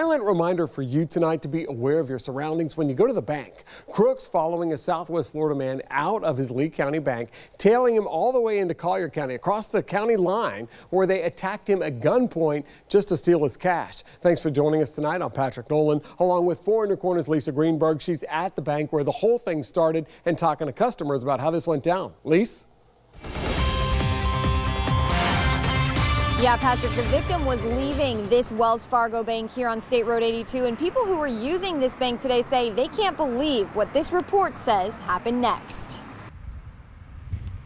Silent reminder for you tonight to be aware of your surroundings when you go to the bank. Crooks following a Southwest Florida man out of his Lee County bank, tailing him all the way into Collier County, across the county line, where they attacked him at gunpoint just to steal his cash. Thanks for joining us tonight. I'm Patrick Nolan, along with 4 in Your Corner's Lisa Greenberg. She's at the bank where the whole thing started and talking to customers about how this went down. Lisa? Yeah, Patrick, the victim was leaving this Wells Fargo bank here on State Road 82, and people who were using this bank today say they can't believe what this report says happened next.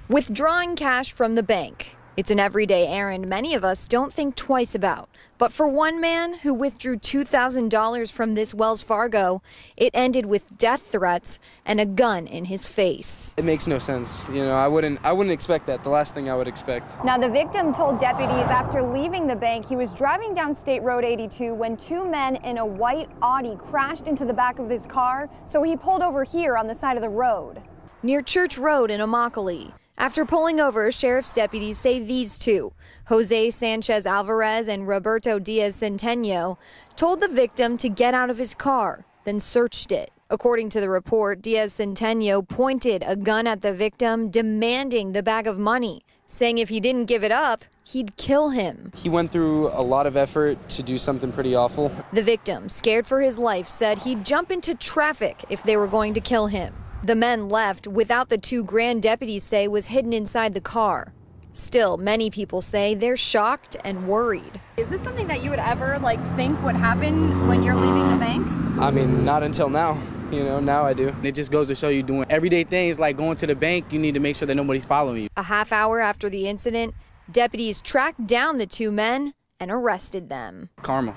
Withdrawing cash from the bank. It's an everyday errand many of us don't think twice about. But for one man who withdrew $2,000 from this Wells Fargo, it ended with death threats and a gun in his face. It makes no sense. You know, I wouldn't expect that. The last thing I would expect. Now, the victim told deputies after leaving the bank he was driving down State Road 82 when 2 men in a white Audi crashed into the back of his car, so he pulled over here on the side of the road. Near Church Road in Immokalee. After pulling over, sheriff's deputies say these two, Jose Sanchez Alvarez and Roberto Diaz Centeno, told the victim to get out of his car, then searched it. According to the report, Diaz Centeno pointed a gun at the victim, demanding the bag of money, saying if he didn't give it up, he'd kill him. He went through a lot of effort to do something pretty awful. The victim, scared for his life, said he'd jump into traffic if they were going to kill him. The men left without the $2,000 deputies say was hidden inside the car. Still, many people say they're shocked and worried. Is this something that you would ever think would happen when you're leaving the bank? I mean, not until now. You know, now I do. It just goes to show you doing everyday things like going to the bank, you need to make sure that nobody's following you. A half hour after the incident, deputies tracked down the 2 men and arrested them. Karma.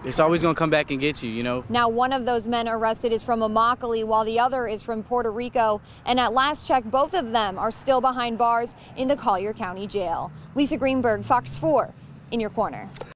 It's always going to come back and get you, you know. Now, one of those men arrested is from Immokalee, while the other is from Puerto Rico. And at last check, both of them are still behind bars in the Collier County Jail. Lisa Greenberg, Fox 4, in your corner.